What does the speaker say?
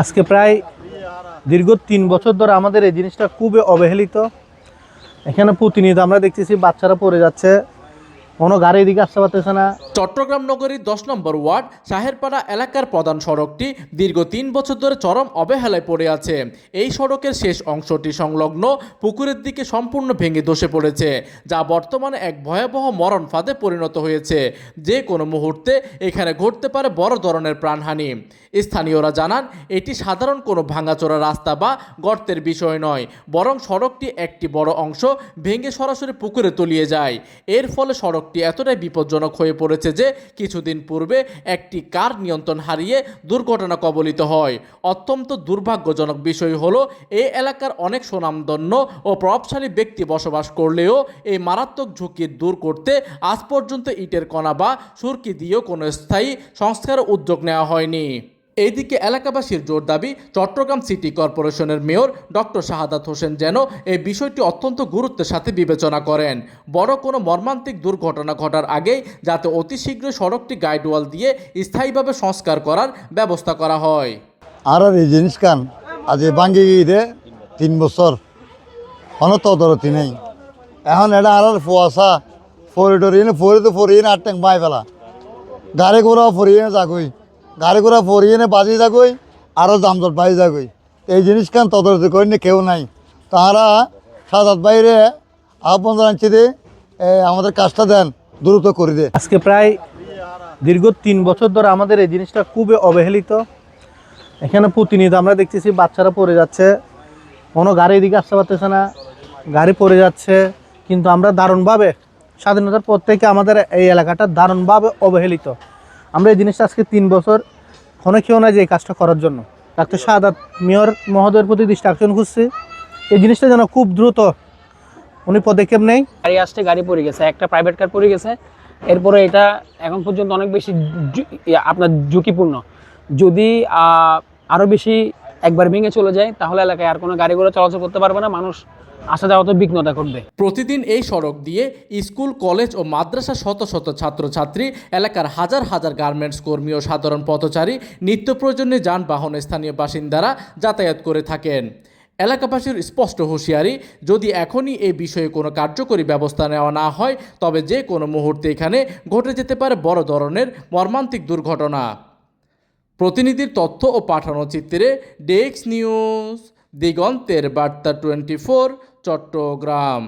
আজকে প্রায় দীর্ঘ ৩ বছর ধরে আমাদের এই জিনিসটা খুবই অবহেলিত। এখানে প্রতিনিয়ত আমরা দেখতেছি বাচ্চারা পড়ে যাচ্ছে, কোনো গাড়ি এদিকে আসতে পারতেছে না। চট্টগ্রাম নগরীর ১০ নম্বর ওয়ার্ড সাহেরপাড়া এলাকার প্রধান সড়কটি দীর্ঘ ৩ বছর ধরে চরম অবহেলায় পড়ে আছে। এই সড়কের শেষ অংশটি সংলগ্ন পুকুরের দিকে সম্পূর্ণ ভেঙে ধসে পড়েছে, যা বর্তমানে এক ভয়াবহ মরণ ফাঁদে পরিণত হয়েছে। যে কোনো মুহূর্তে এখানে ঘটতে পারে বড় ধরনের প্রাণহানি। স্থানীয়রা জানান, এটি সাধারণ কোনো ভাঙাচোরা রাস্তা বা গর্তের বিষয় নয়, বরং সড়কটি একটি বড় অংশ ভেঙে সরাসরি পুকুরে তলিয়ে যায়। এর ফলে সড়কটি এতটাই বিপজ্জনক হয়ে পড়েছে যে কিছুদিন পূর্বে একটি কার নিয়ন্ত্রণ হারিয়ে দুর্ঘটনা কবলিত হয়। অত্যন্ত দুর্ভাগ্যজনক বিষয় হলো, এই এলাকার অনেক সুনামধন্য ও প্রভাবশালী ব্যক্তি বসবাস করলেও এই মারাত্মক ঝুঁকি দূর করতে আজ পর্যন্ত ইটের কণা বা সুরকি দিয়েও কোনো স্থায়ী সংস্কারের উদ্যোগ নেওয়া হয়নি। এইদিকে এলাকাবাসীর জোর দাবি, চট্টগ্রাম সিটি কর্পোরেশনের মেয়র ডক্টর শাহাদাত হোসেন যেন এই বিষয়টি অত্যন্ত গুরুত্বের সাথে বিবেচনা করেন। বড় কোনো মর্মান্তিক দুর্ঘটনা ঘটার আগেই যাতে অতি শীঘ্রই সড়কটি গাইডওয়াল দিয়ে স্থায়ীভাবে সংস্কার করার ব্যবস্থা করা হয়। আর এই জিনিস কান আজ ভাঙ্গি গিয়ে ৩ বছর অনতদরতি নেই। এখন এটা আর ফুয়াশা ফরিয়ে না ৮ ট্যাঙ্ক বাই ফেলা, গাড়ি ঘোড়া ফরিয়ে যাগই, গাড়ি ঘোড়া ফরিয়ে বাজি যাগই, আরও জামজট বাই যাগই। এই জিনিস কান তদরতি করেনি কেউ নাই। তাহারা সাদাত বাইরে আহ্বান জানাচ্ছি দিয়ে আমাদের কাজটা দেন, দ্রুত করে দে। আজকে প্রায় দীর্ঘ ৩ বছর ধরে আমাদের এই জিনিসটা খুবই অবহেলিত। এখানে প্রতিনিয়ত আমরা দেখতেছি বাচ্চারা পড়ে যাচ্ছে, কোনো গাড়ি এদিকে আসতে পারতেছে না, গাড়ি পড়ে যাচ্ছে। কিন্তু আমরা দারুণভাবে স্বাধীনতার পর থেকে আমাদের এই এলাকাটা দারুণভাবে অবহেলিত। আমরা এই জিনিসটা আজকে 3 বছর ফোনে কেউ না যে এই কাজটা করার জন্য ডাক্তার শাহাদাত মেয়র মহোদয়ের প্রতি দৃষ্টি আকর্ষণ করছি, এই জিনিসটা যেন খুব দ্রুত উনি পদক্ষেপ নেই। গাড়ি আসছে, গাড়ি পড়ে গেছে, একটা প্রাইভেট কার পড়ে গেছে। এরপরে এটা এখন পর্যন্ত অনেক বেশি আপনার ঝুঁকিপূর্ণ। যদি আরও বেশি একবার ভেঙে চলে যায় তাহলে এলাকায় আর কোনো গাড়ি ঘোড়া চলাচল করতে পারবে না, মানুষ আসা যাওয়াতে বিঘ্নতা ঘটবে। প্রতিদিন এই সড়ক দিয়ে স্কুল, কলেজ ও মাদ্রাসা শত শত ছাত্রছাত্রী, এলাকার হাজার হাজার গার্মেন্টস কর্মী ও সাধারণ পথচারী, নিত্য প্রয়োজনীয় যানবাহন স্থানীয় বাসিন্দারা যাতায়াত করে থাকেন। এলাকাবাসীর স্পষ্ট হুঁশিয়ারি, যদি এখনই এই বিষয়ে কোনো কার্যকরী ব্যবস্থা নেওয়া না হয় তবে যে কোনো মুহূর্তে এখানে ঘটে যেতে পারে বড় ধরনের মর্মান্তিক দুর্ঘটনা। প্রতিনিধির তথ্য ও পাঠানো চিত্রে ডেস্ক নিউজ, দিগন্তের বার্তা 24, চট্টগ্রাম।